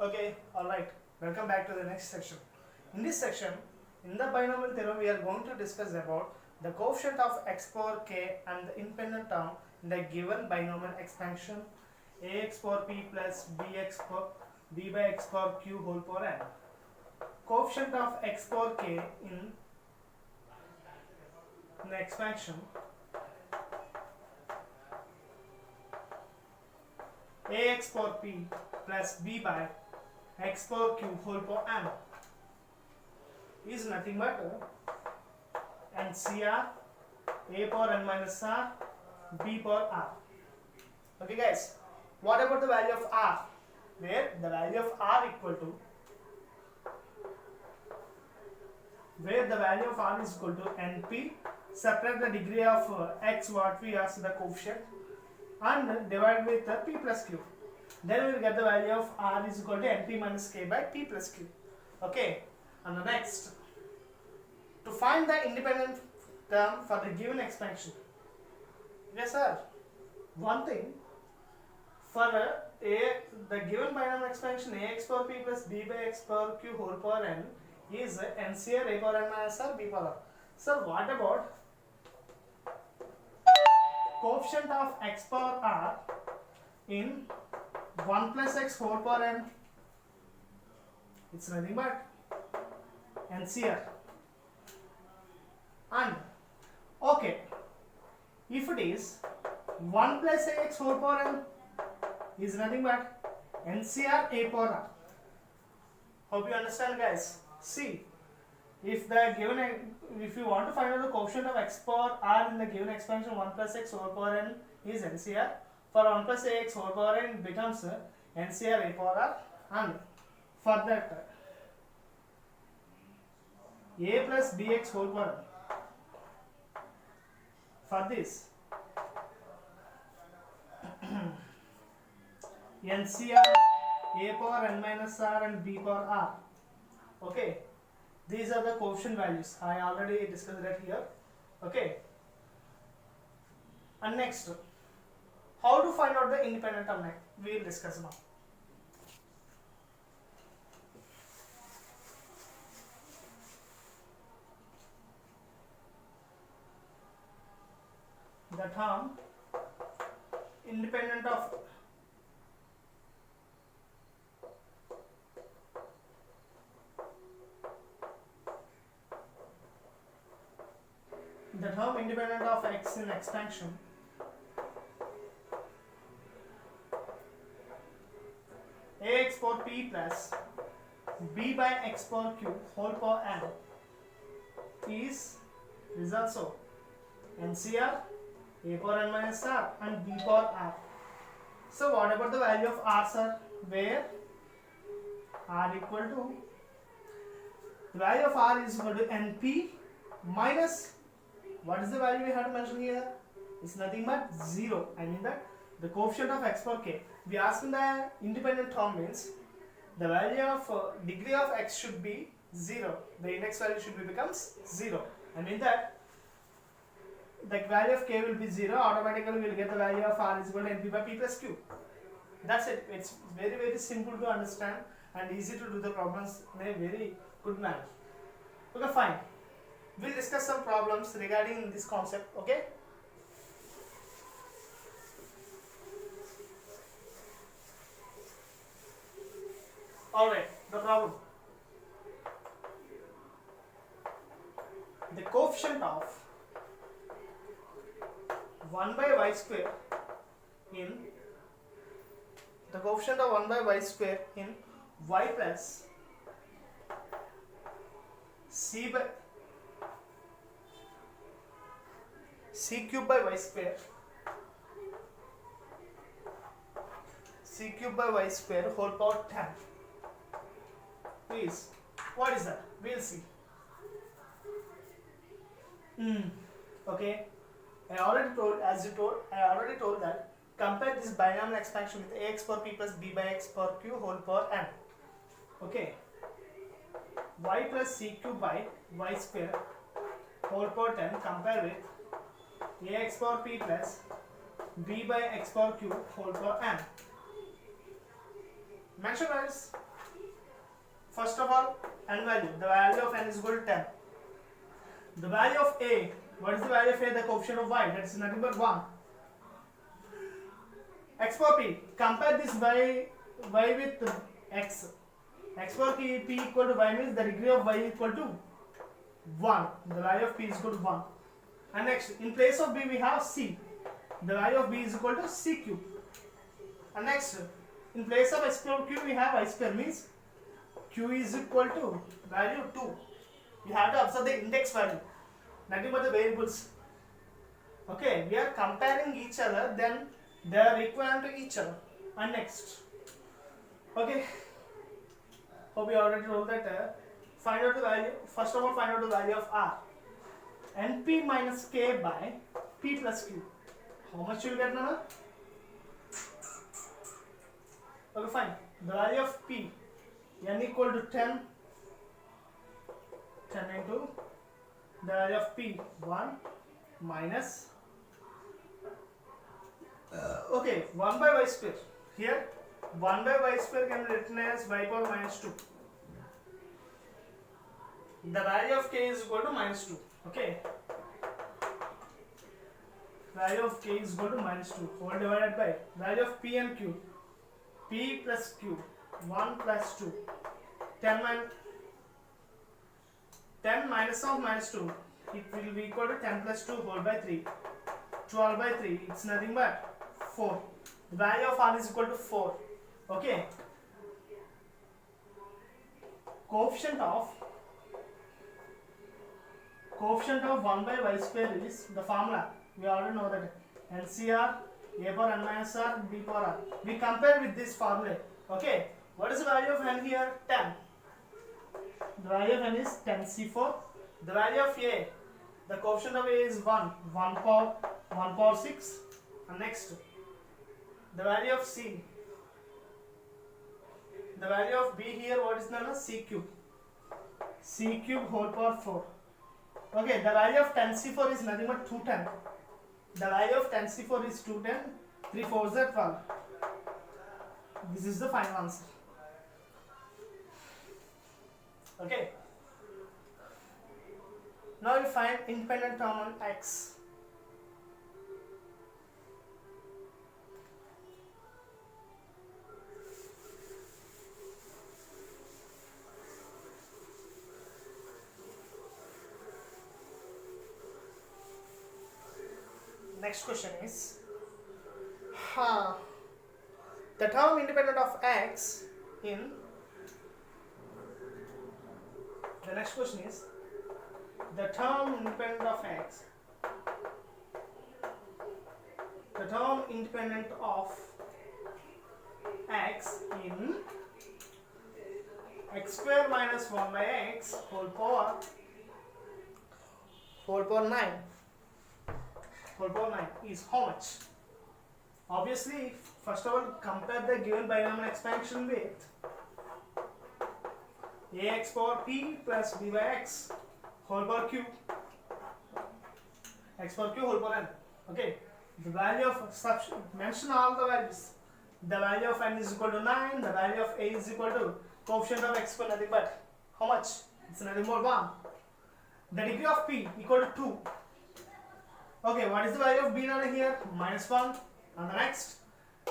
Okay, alright. Welcome back to the next section. In this section, in the binomial theorem, we are going to discuss about the coefficient of x power k and the independent term in the given binomial expansion ax power p plus b by x power q whole power n. Coefficient of x power k in the expansion ax power p plus b by x power q whole power n is nothing but NCR a power n minus r b power r. Okay guys, what about the value of r? Where the value of r equal to np, subtract the degree of x what we asked the coefficient and divide with p plus q. Then we will get the value of r is equal to np minus k by p plus q. Okay, and the next, to find the independent term for the given expansion. Yes sir, one thing, for the given binomial expansion ax power p plus b by x power q whole power n is NCR a power n minus r b power r. So what about coefficient of x power r in 1 plus x whole power n? It's nothing but NCR. And okay, if it is 1 plus x whole power n is nothing but NCR a power r. Hope you understand guys. See, if you want to find out the coefficient of x power r in the given expansion 1 plus x whole power n is NCR. For 1 plus x whole power n it becomes NCR a power r, and for that a plus bx whole power n. For this NCR a power n minus r and b power r. Okay, these are the coefficient values. I already discussed that here. Okay, and next, how to find out the independent term, we will discuss now. The term independent of x in expansion ax power p plus b by x power q whole power n is also NCR a power n minus r and b power r. So what about the value of r, sir? Where r equal to, the value of r is equal to np minus, what is the value we have to mention here? It's nothing but 0. I mean that the coefficient of x power k. We ask in the independent term means the value of degree of x should be 0. The index value should be becomes 0. I mean that the value of k will be 0. Automatically we will get the value of r is equal to np by p plus q. That's it. It's very simple to understand and easy to do the problems in a very good manner. Okay, fine. We'll discuss some problems regarding this concept. Okay. Alright, the problem. The coefficient of 1 by y square in y plus c cube by y square whole power 10 is, what is that? We'll see. Okay, I already told that compare this binomial expansion with ax power p plus b by x power q whole power n. Okay, y plus c cube by y square whole power 10 compare with ax power p plus b by x power cube whole power n. Mention values first of all, n value. The value of n is equal to 10. The value of a, what is the value of a? The coefficient of y, that is nothing but 1. X power p, compare this y with x. X power p equal to y means the degree of y equal to 1. The value of p is equal to 1. And next, in place of b we have c. The value of b is equal to c cube. And next, in place of x square q we have I square, means q is equal to value 2. You have to observe the index value, nothing but the variables. Okay, we are comparing each other, then they are equivalent to each other. And next, okay, hope you already told that. Find out the value. First of all, find out the value of r. Np minus k by p plus q. How much you will get now? Okay, fine. The value of p, n equal to 10 into the value of p 1 minus okay, 1 by y square. Here 1 by y square can be written as y power minus 2. The value of k is equal to minus 2. Okay, value of k is equal to minus 2 whole divided by value of p and q. P plus q, 1 plus 2, 10 minus of minus 2, it will be equal to 10 plus 2 whole by 3. 12 by 3, it's nothing but 4. The value of r is equal to 4. Okay, coefficient of 1 by y square is the formula. We already know that NCR a power n minus r b power r. We compare with this formula. Okay, what is the value of n here? 10. The value of n is 10 C4. The value of a, the coefficient of a is 1 power 6. And next, the value of c, the value of b here, what is known as c cube whole power 4. Okay, the value of 10 C4 is nothing but 210. The value of 10 C4 is 210. 3 4s are 12. This is the final answer. Okay. Now we find independent term on x. Next question is, the term independent of x in, the next question is, the term independent of x, the term independent of x in x square minus 1 by x whole power 9 is how much? Obviously, first of all, compare the given binomial expansion with ax power p plus b by x whole power q, x power q whole power n. Okay, the value of mention all the values. The value of n is equal to 9. The value of a is equal to coefficient of x square, nothing but how much? It's nothing more 1. The degree of p equal to 2. Okay, what is the value of b now here? Minus 1. And the next,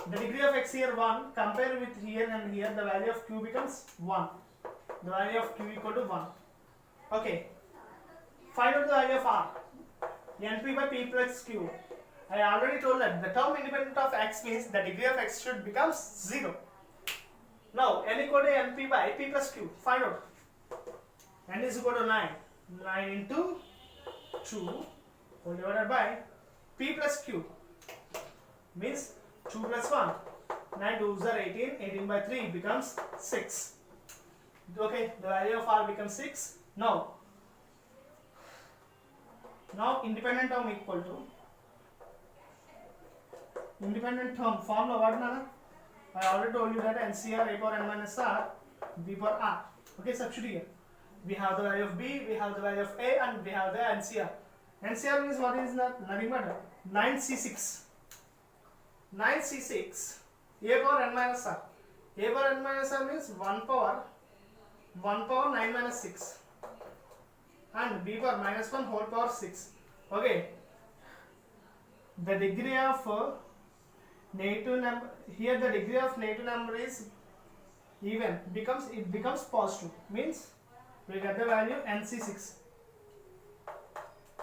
the degree of x here 1. Compare with here and here, the value of q becomes 1. The value of q equal to 1. Okay, find out the value of r. Np by p plus q. I already told that the term independent of x means the degree of x should become 0. Now, n equal to np by p plus q. Find out. N is equal to 9. 9 into 2 whole divided by p plus q means 2 plus 1. 9 2s are 18. 18 by 3 becomes 6. Okay, the value of r becomes 6. Now independent term equal to independent term formula what Nana? I already told you that NCR a power n minus r b power r. Okay, substitute here. We have the value of b, we have the value of a, and we have the NCR. NCR means what is nothing but 9c6. 9c6 a power n minus r. A power n minus r means 1 power 1 power 9 minus 6 and b power minus 1 whole power 6. Okay, the degree of negative number, here the degree of negative number is even, it becomes positive, means we get the value NC6.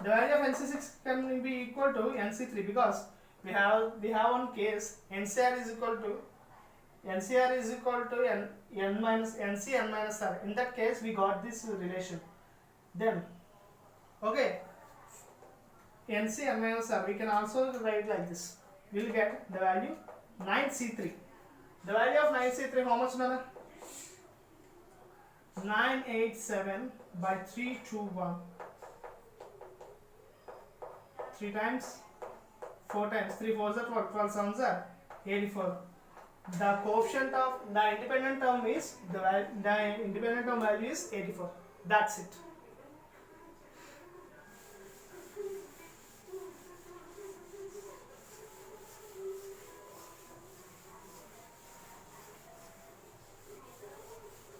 The value of NC6 can be equal to NC3 because we have one case NCR is equal to n minus NC n minus R. In that case we got this relation. Then okay, NC n minus R we can also write like this. We will get the value 9C3. The value of 9C3 how much, Nana? 987 by 321. 3 times, 4 times, 3 4s are 12, 12 sums are 84. The coefficient of the independent term is the independent term value is 84. That's it.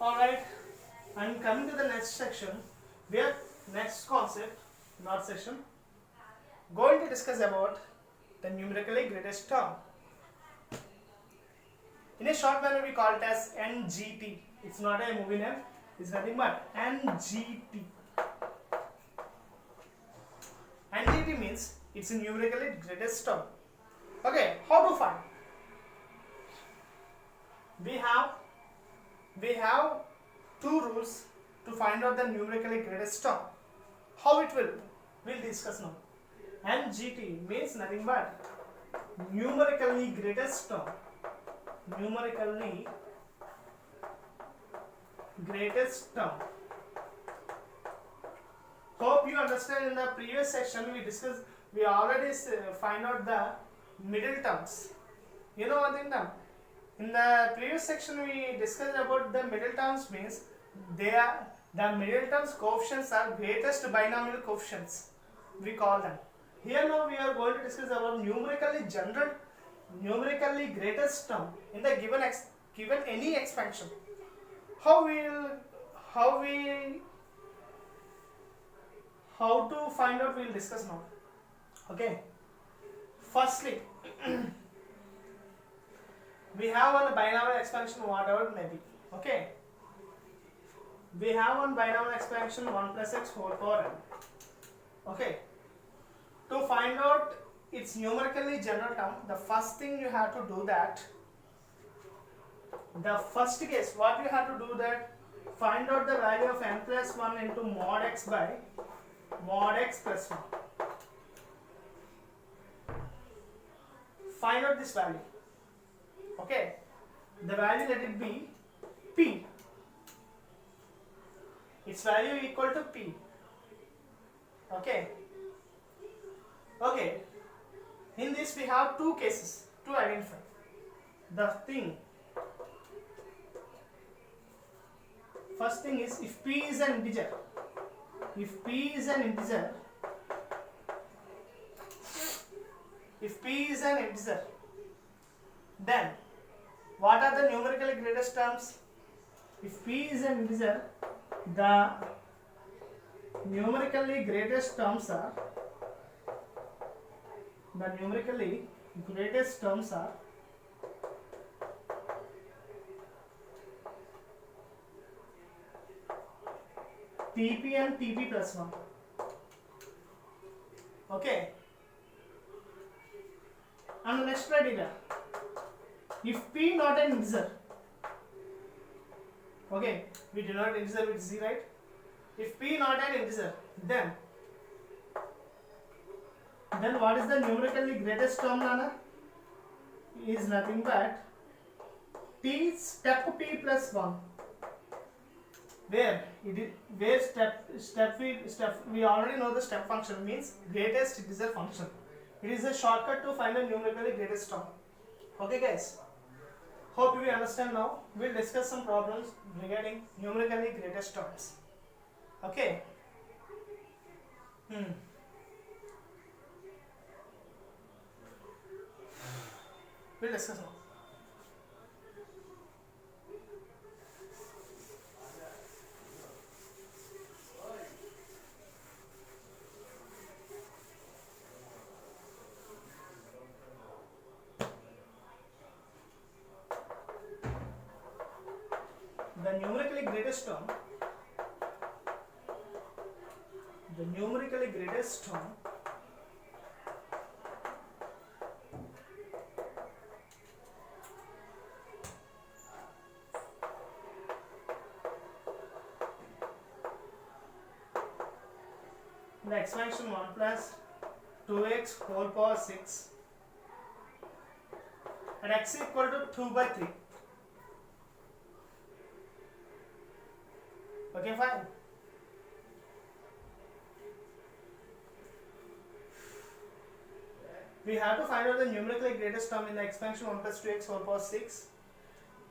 Alright, and coming to the next section, we have next concept, not section, going to discuss about the numerically greatest term. In a short manner we call it as NGT. It's not a movie name, it's nothing but NGT. NGT means it's a numerically greatest term. Okay, how to find? We have two rules to find out the numerically greatest term. How it will? We'll discuss now. NGT means nothing but numerically greatest term. Numerically greatest term. Hope you understand. In the previous section we already find out the middle terms. You know one thing now? In the previous section we discussed about the middle terms, means the middle terms coefficients are greatest binomial coefficients, we call them. Here now we are going to discuss about numerically greatest term in the given any expansion. How to find out, we'll discuss now. Okay, firstly we have one binomial expansion, whatever it may be. Okay, we have one binomial expansion 1 plus x whole power n. Okay, to find out its numerically general term, the first thing you have to do that, the first case what you have to do that, find out the value of n plus 1 into mod x by mod x plus 1. Find out this value. Okay, the value, let it be p. Its value equal to p. Okay. Okay. In this we have two cases to identify. The thing. First thing is, if p is an integer. If p is an integer. If p is an integer, then what are the numerically greatest terms? If p is an integer, the numerically greatest terms are tp and tp plus 1. Okay. And the next criteria, if p not an integer, okay, we denote integer with z, right? If p not an integer, then what is the numerically greatest term, Nana? Is nothing but t step p plus 1. Where we already know the step function means greatest integer function. It is a shortcut to find a numerically greatest term. Okay guys, hope you will understand now. We'll discuss some problems regarding numerically greatest terms. Okay. We'll discuss now. the numerically greatest term, the numerically greatest term the expansion 1 plus 2x whole power 6 and x equal to 2 by 3. Okay, fine. We have to find out the numerically greatest term in the expansion 1 plus 2x whole power 6,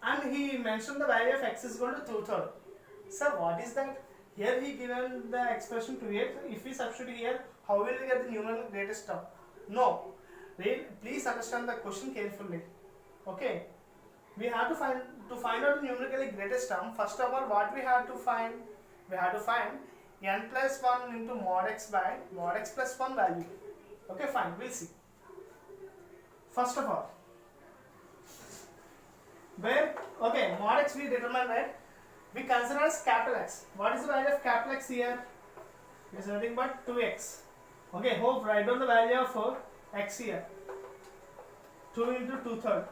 and he mentioned the value of x is equal to 2/3. Sir, what is that? Here he given the expression 2x. If we substitute here, how will we get the numerically greatest term? No. Please understand the question carefully. Okay. We have to find out the numerically greatest term. First of all, what we have to find? We have to find n plus 1 into mod x by mod x plus 1 value. Okay, fine. We'll see. First of all, mod x we determine that we consider as capital X. What is the value of capital X here? It is nothing but 2x. Okay, hope write down the value of x here. 2 into 2/3.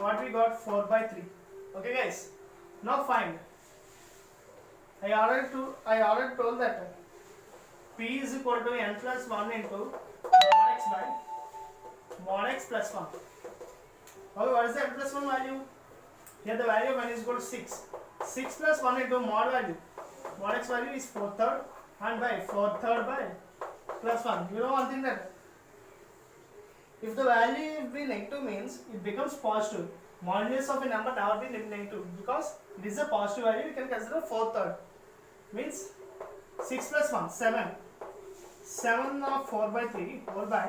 What we got? 4 by 3. Okay, guys. Now find. I already told that p is equal to n plus 1 into mod x by mod x plus 1. Okay, what is the n plus 1 value? Here the value of n is equal to 6. 6 plus 1 into mod value. Mod x value is 4/3 and by 4/3 by plus 1. You know one thing that if the value be negative means it becomes positive. Modulus of a number never be negative because it is a positive value. We can consider 4/3. Means 6 plus 1, 7. 7 of 4 by 3 whole by.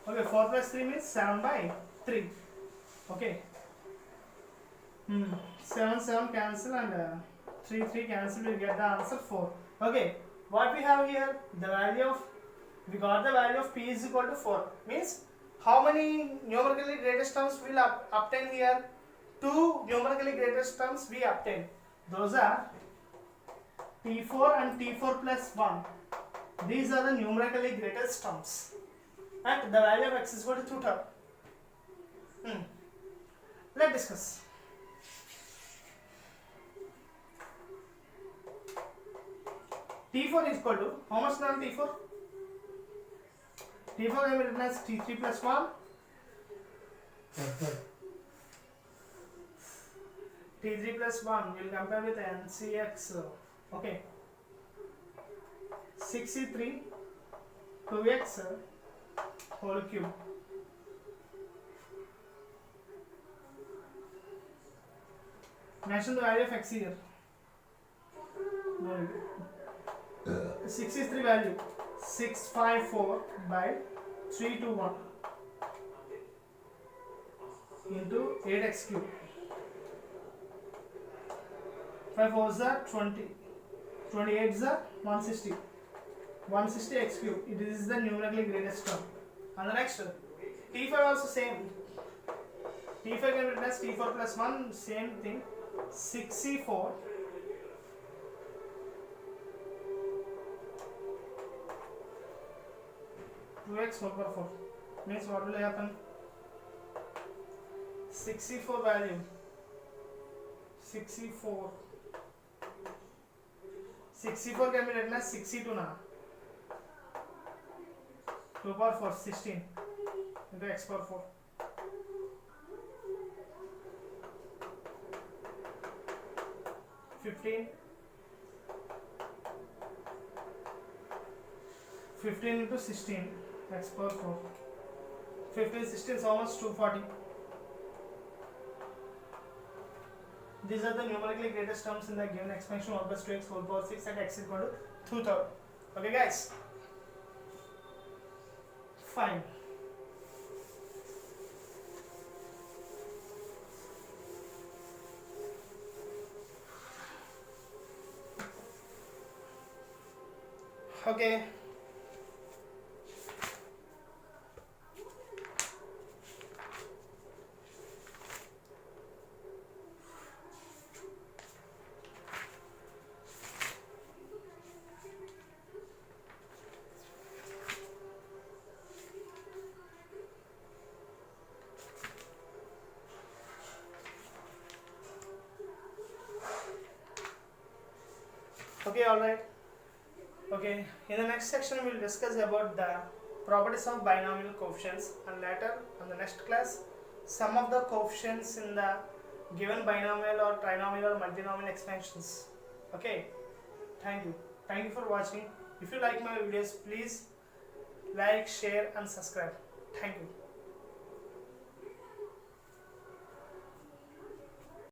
Okay, 4 plus 3 means 7 by 3. Okay. 7 cancel and 3 cancel. We get the answer 4. Okay. What we have here? The value of we got the value of p is equal to 4. Means how many numerically greatest terms we will obtain here? 2 numerically greatest terms we obtain. Those are t4 and t4 plus 1. These are the numerically greatest terms. And the value of x is equal to 2/3. Let's discuss. T4 is equal to how much now T4? T4 can be written as T3 plus 1. T3 plus 1 will compare with NCX. Okay. 63 2x whole cube. Mention the value of x here. 63 value 654 by 321 into 8x cube. 5 4s are 20. 28s are 160. 160 x cube. It is the numerically greatest term. And the next T5 also same. T5 can be written as T4 plus 1. Same thing. 64. 2x whole power 4 means what will happen? 64 value 64 can be written as 62 now. 2 power 4 16 into x power 4. 15 into 16 x power 4. 15 16 is almost 240. These are the numerically greatest terms in the given expansion 1 plus 2x whole power 6 and x is equal to 2/3. Okay guys, fine. Okay. Okay, all right. Okay, in the next section we will discuss about the properties of binomial coefficients, and later on the next class some of the coefficients in the given binomial or trinomial or multinomial expansions. Okay, thank you for watching. If you like my videos, please like, share and subscribe. Thank you.